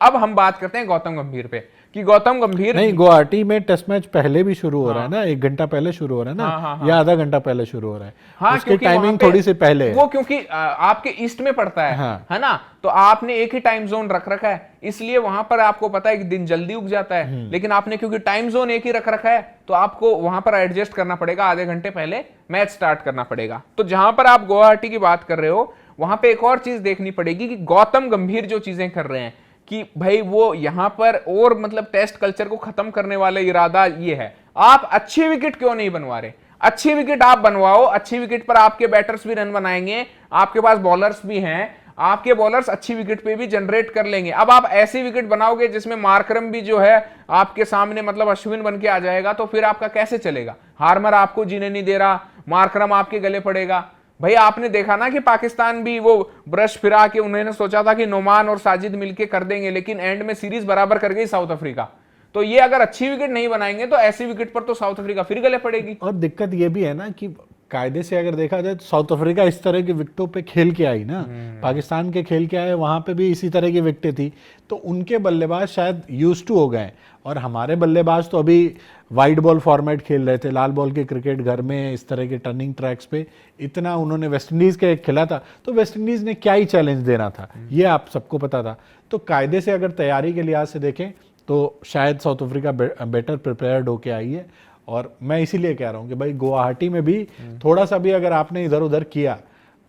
अब हम बात करते हैं गौतम गंभीर पे कि गौतम गंभीर नहीं, गुवाहाटी में टेस्ट मैच पहले भी शुरू हो रहा है ना, 1 घंटा पहले शुरू हो रहा है ना, या आधा घंटा पहले शुरू हो रहा है। हाँ, उसकी टाइमिंग थोड़ी सी पहले है, वो क्योंकि आपके ईस्ट में पड़ता है, है ना, तो आपने एक ही टाइम जोन रख रखा है, इसलिए वहां पर आपको पता है कि दिन जल्दी उग जाता है। लेकिन आपने क्योंकि टाइम जोन एक ही रख रखा है, तो आपको वहां पर एडजस्ट करना पड़ेगा, आधे घंटे पहले मैच स्टार्ट करना पड़ेगा। तो जहां पर आप गुवाहाटी की बात कर रहे हो, वहां पे एक और चीज देखनी पड़ेगी कि गौतम गंभीर जो चीजें कर रहे हैं कि भाई वो यहां पर और मतलब टेस्ट कल्चर को खत्म करने वाला इरादा ये है, आप अच्छी विकेट क्यों नहीं बनवा रहे? अच्छी विकेट आप बनवाओ, अच्छी विकेट पर आपके बैटर्स भी रन बनाएंगे, आपके पास बॉलर्स भी हैं, आपके बॉलर्स अच्छी विकेट पे भी जनरेट कर लेंगे। अब आप ऐसी विकेट बनाओगे जिसमें मार्करम भी जो है आपके सामने मतलब अश्विन बन के आ जाएगा, तो फिर आपका कैसे चलेगा? हार्मर आपको जीने नहीं दे रहा, मार्करम आपके गले पड़ेगा। भाई आपने देखा ना कि पाकिस्तान भी वो ब्रश फिरा के उन्होंने सोचा था कि नोमान और साजिद मिलके कर देंगे, लेकिन एंड में सीरीज बराबर कर गई साउथ अफ्रीका। तो ये अगर अच्छी विकेट नहीं बनाएंगे तो ऐसी विकेट पर तो साउथ अफ्रीका फिर गले पड़ेगी। और दिक्कत ये भी है ना कि कायदे से अगर देखा जाए तो साउथ अफ्रीका इस तरह की विकेटों पे खेल के आई ना, पाकिस्तान के खेल के आए, वहां पे भी इसी तरह की विकेटें थी, तो उनके बल्लेबाज शायद यूज्ड टू हो गए। और हमारे बल्लेबाज तो अभी वाइड बॉल फॉर्मेट खेल रहे थे, लाल बॉल के क्रिकेट घर में इस तरह के टर्निंग ट्रैक्स पे इतना उन्होंने वेस्टइंडीज के खेला था, तो वेस्टइंडीज ने क्या ही चैलेंज देना था, ये आप सबको पता था। तो कायदे से अगर तैयारी के लिहाज से देखें तो शायद साउथ अफ्रीका बेटर प्रिपेयर्ड होके आई है। और मैं इसीलिए कह रहा हूँ कि भाई गुवाहाटी में भी थोड़ा सा भी अगर आपने इधर उधर किया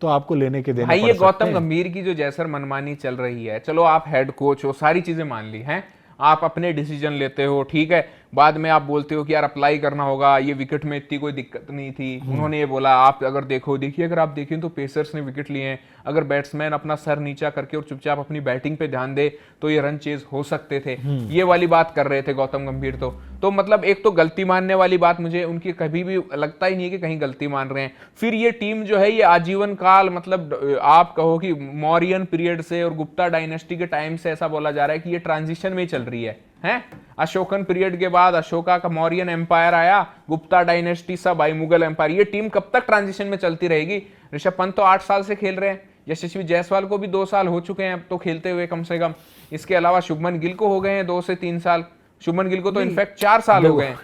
तो आपको लेने के देने पड़ सकते हैं। ये गौतम गंभीर की जो जैसर मनमानी चल रही है, चलो आप हेड कोच हो, सारी चीजें मान ली हैं, आप अपने डिसीजन लेते हो, ठीक है, बाद में आप बोलते हो कि यार अप्लाई करना होगा, ये विकेट में इतनी कोई दिक्कत नहीं थी, उन्होंने ये बोला। आप अगर देखिए अगर आप देखें तो पेसर्स ने विकेट लिए हैं, अगर बैट्समैन अपना सर नीचा करके और चुपचाप अपनी बैटिंग पे ध्यान दे तो ये रन चेज हो सकते थे, ये वाली बात कर रहे थे गौतम गंभीर। तो मतलब एक तो गलती मानने वाली बात मुझे उनकी कभी भी लगता ही नहीं है कि कहीं गलती मान रहे हैं। फिर ये टीम जो है ये आजीवन काल मतलब आप कहो कि मौर्यन पीरियड से और गुप्ता डायनेस्टी के टाइम से ऐसा बोला जा रहा है कि ये ट्रांजिशन में चल रही है। अशोकन पीरियड के बाद अशोका का मौर्यन एम्पायर आया, गुप्ता डायनेस्टी सब आई, मुगल एम्पायर। ये टीम कब तक ट्रांजिशन में चलती रहेगी? ऋषभ पंत तो 8 साल से खेल रहे हैं, यशस्वी जायसवाल को भी 2 साल हो चुके हैं अब तो खेलते हुए कम से कम। इसके अलावा शुभमन गिल को हो गए हैं 2 से 3 साल, शुभमन गिल को तो इनफैक्ट 4 साल हो गए।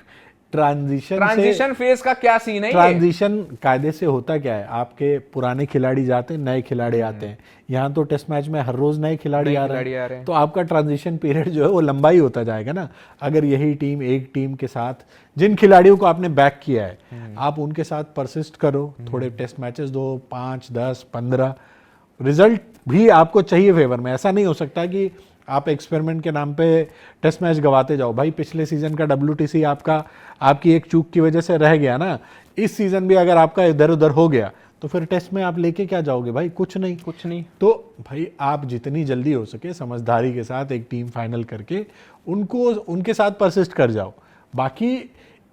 ट्रांजिशन फेज का क्या सीन है? ट्रांजिशन कायदे से होता क्या है, आपके पुराने खिलाड़ी जाते हैं, नए खिलाड़ी आते हैं। यहाँ तो टेस्ट मैच में हर रोज नए खिलाड़ी आ रहे हैं, तो आपका ट्रांजिशन पीरियड जो है वो लंबा ही होता जाएगा ना। अगर यही टीम एक टीम के साथ जिन खिलाड़ियों को आपने बैक किया है आप उनके साथ परसिस्ट करो, थोड़े टेस्ट मैचेस दो, 5, 10, 15, रिजल्ट भी आपको चाहिए फेवर में। ऐसा नहीं हो सकता कि आप एक्सपेरिमेंट के नाम पे टेस्ट मैच गवाते जाओ। भाई पिछले सीजन का WTC आपकी एक चूक की वजह से रह गया ना, इस सीजन भी अगर आपका इधर उधर हो गया तो फिर टेस्ट में आप लेके क्या जाओगे भाई? कुछ नहीं। तो भाई आप जितनी जल्दी हो सके समझदारी के साथ एक टीम फाइनल करके उनके साथ परसिस्ट कर जाओ। बाकी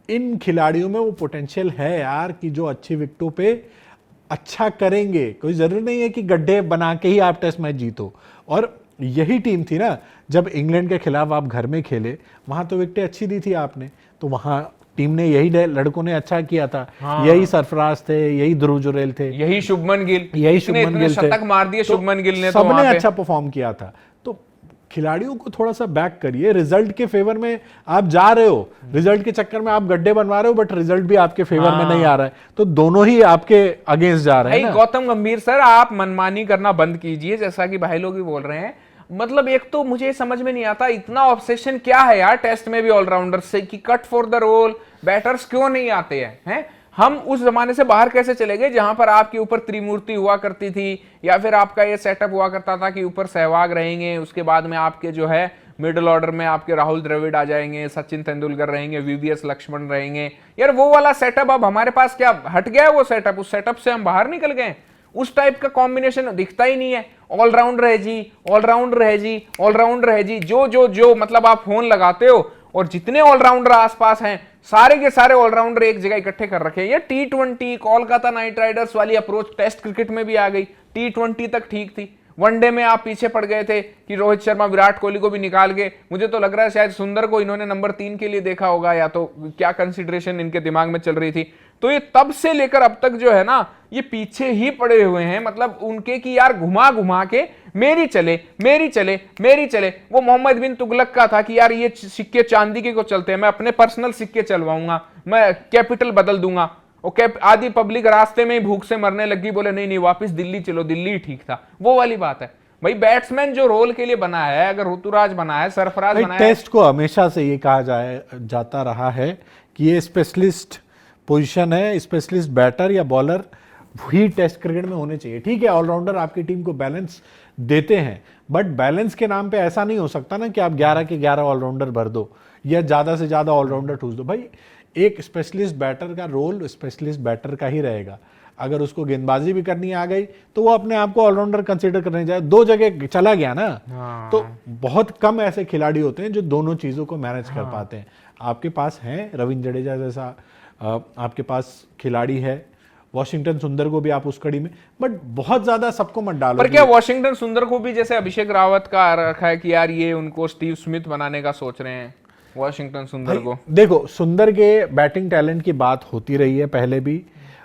इन खिलाड़ियों में वो पोटेंशियल है यार कि जो अच्छी विकेटों पे अच्छा करेंगे। कोई जरूरी नहीं है कि गड्ढे बना के ही आप टेस्ट मैच जीतो। और यही टीम थी ना जब इंग्लैंड के खिलाफ आप घर में खेले, वहां तो विकेटें अच्छी दी थी आपने, तो वहां टीम ने यही लड़कों ने अच्छा किया था। यही सरफराज थे, यही ध्रुव जुरेल थे, यही शुभमन गिल थे, शतक मार दिए शुभमन गिल ने, सबने अच्छा परफॉर्म किया था। तो खिलाड़ियों को थोड़ा सा बैक करिए। रिजल्ट के फेवर में आप जा रहे हो, रिजल्ट के चक्कर में आप गड्ढे बनवा रहे हो, बट रिजल्ट भी आपके फेवर में नहीं आ रहा है, तो दोनों ही आपके अगेंस्ट जा रहे हैं। गौतम गंभीर सर, आप मनमानी करना बंद कीजिए, जैसा कि भाई लोग भी बोल रहे हैं। मतलब एक तो मुझे समझ में नहीं आता इतना ऑब्सेशन क्या है यार टेस्ट में भी ऑलराउंडर से कि cut for the role batters क्यों नहीं आते हैं? हम उस जमाने से बाहर कैसे चले गए जहां पर आपके ऊपर त्रिमूर्ति हुआ करती थी, या फिर आपका ये सेटअप हुआ करता था कि ऊपर सहवाग रहेंगे, उसके बाद में आपके जो है मिडिल ऑर्डर में आपके राहुल द्रविड़ आ जाएंगे, सचिन तेंदुलकर रहेंगे, VVS लक्ष्मण रहेंगे। यार वो वाला सेटअप अब हमारे पास क्या हट गया है? वो सेटअप, उस सेटअप से हम बाहर निकल गए। उस टाइप का कॉम्बिनेशन दिखता ही नहीं है। ऑलराउंडर है जी, ऑलराउंडर है जी, ऑलराउंडर है जी, जो मतलब आप फोन लगाते हो और जितने ऑलराउंडर आसपास हैं सारे के सारे ऑलराउंडर एक जगह इकट्ठे कर रखे हैं। ये T20 कोलकाता नाइट राइडर्स वाली अप्रोच टेस्ट क्रिकेट में भी आ गई। T20 तक ठीक थी, वनडे में आप पीछे पड़ गए थे कि रोहित शर्मा विराट कोहली को भी निकाल के, मुझे तो लग रहा है शायद सुंदर को इन्होंने नंबर 3 के लिए देखा होगा, या तो क्या कंसिडरेशन इनके दिमाग में चल रही थी। तो ये तब से लेकर अब तक जो है ना ये पीछे ही पड़े हुए हैं, मतलब उनके की यार घुमा घुमा के मेरी चले मेरी चले मेरी चले। वो मोहम्मद बिन तुगलक का था कि यार ये सिक्के चांदी के को चलते हैं, मैं अपने पर्सनल सिक्के चलवाऊंगा, मैं कैपिटल बदल दूंगा। और आधी पब्लिक रास्ते में ही भूख से मरने लगी, बोले नहीं नहीं वापस दिल्ली चलो, दिल्ली ठीक था। वो वाली बात है भाई, बैट्समैन जो रोल के लिए बना है, अगर ऋतुराज बना है, सरफराज बना है। टेस्ट को हमेशा से ये कहा जाता रहा है कि ये स्पेशलिस्ट पोजीशन है, स्पेशलिस्ट बैटर या बॉलर ही टेस्ट क्रिकेट में होने चाहिए। ठीक है, ऑलराउंडर आपकी टीम को बैलेंस देते हैं, बट बैलेंस के नाम पे ऐसा नहीं हो सकता ना कि आप 11 के 11 ऑलराउंडर भर दो या ज्यादा से ज्यादा ऑलराउंडर ठूस दो। भाई एक स्पेशलिस्ट बैटर का रोल स्पेशलिस्ट बैटर का ही रहेगा। अगर उसको गेंदबाजी भी करनी आ गई तो वो अपने आप को ऑलराउंडर कंसीडर करने जाए, दो जगह चला गया ना। तो बहुत कम ऐसे खिलाड़ी होते हैं जो दोनों चीजों को मैनेज कर पाते हैं। आपके पास है रविंद्र जडेजा जैसा आपके पास खिलाड़ी है, वॉशिंगटन सुंदर को भी आप उस कड़ी में, बट बहुत ज्यादा सबको मत डालो। पर क्या वॉशिंगटन सुंदर को भी जैसे अभिषेक रावत का रखा है कि यार ये उनको स्टीव स्मिथ बनाने का सोच रहे हैं वॉशिंगटन सुंदर को? देखो, सुंदर के बैटिंग टैलेंट की बात होती रही है पहले भी,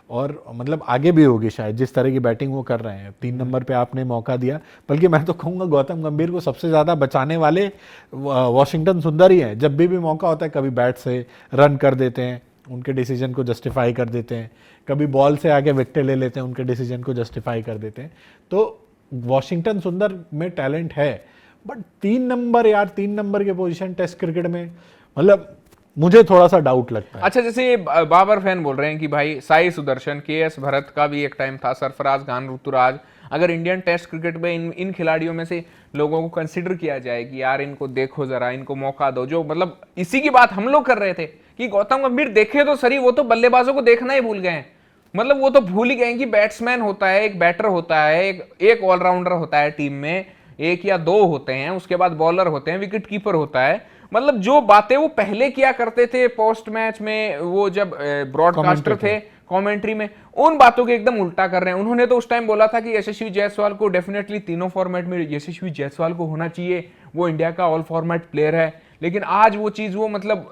और मतलब आगे भी होगी शायद, जिस तरह की बैटिंग वो कर रहे हैं। 3 नंबर पे आपने मौका दिया, बल्कि मैं तो कहूंगा गौतम गंभीर को सबसे ज्यादा बचाने वाले वॉशिंगटन सुंदर ही हैं। जब भी मौका होता है, कभी बैट से रन कर देते हैं, उनके डिसीजन को जस्टिफाई कर देते हैं, कभी बॉल से आगे विकेट ले लेते हैं, उनके डिसीजन को जस्टिफाई कर देते हैं। तो वॉशिंगटन सुंदर में टैलेंट है, बट 3 नंबर यार, 3 नंबर के पोजीशन टेस्ट क्रिकेट में, मतलब मुझे थोड़ा सा डाउट लगता है। अच्छा, जैसे ये बाबर फैन बोल रहे हैं कि भाई साई सुदर्शन, के.एस. भरत का भी एक टाइम था, सरफराज खान, ऋतुराज, अगर इंडियन टेस्ट क्रिकेट में इन खिलाड़ियों में से लोगों को कंसिडर किया जाए कि यार इनको देखो जरा, इनको मौका दो, जो मतलब इसी की बात हम लोग कर रहे थे कि गौतम गंभीर देखे तो सही, वो तो बल्लेबाजों को देखना ही भूल गए हैं। मतलब वो तो भूल ही गए कि बैट्समैन होता है, एक बैटर होता है, एक ऑलराउंडर होता है टीम में, 1 या 2 होते हैं, उसके बाद बॉलर होते हैं, विकेट कीपर होता है। मतलब जो बातें वो पहले किया करते थे पोस्ट मैच में, वो जब ब्रॉडकास्टर थे कमेंट्री में, उन बातों के एकदम उल्टा कर रहे हैं। उन्होंने तो उस टाइम बोला था कि यशस्वी जायसवाल को डेफिनेटली तीनों फॉर्मेट में यशस्वी जायसवाल को होना चाहिए, वो इंडिया का ऑल फॉर्मेट प्लेयर है। लेकिन आज वो चीज वो मतलब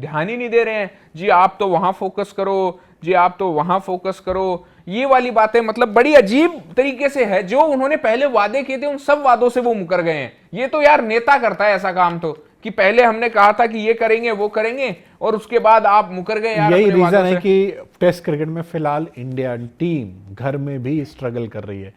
ध्यान ही नहीं दे रहे हैं। जी आप तो वहां फोकस करो, जी आप तो वहां फोकस करो, ये वाली बातें मतलब बड़ी अजीब तरीके से है। जो उन्होंने पहले वादे किए थे उन सब वादों से वो मुकर गए हैं। ये तो यार नेता करता है ऐसा काम, तो कि पहले हमने कहा था कि ये करेंगे वो करेंगे और उसके बाद आप मुकर गए यार। यही रीजन है कि टेस्ट क्रिकेट में फिलहाल इंडियन टीम घर में भी स्ट्रगल कर रही है।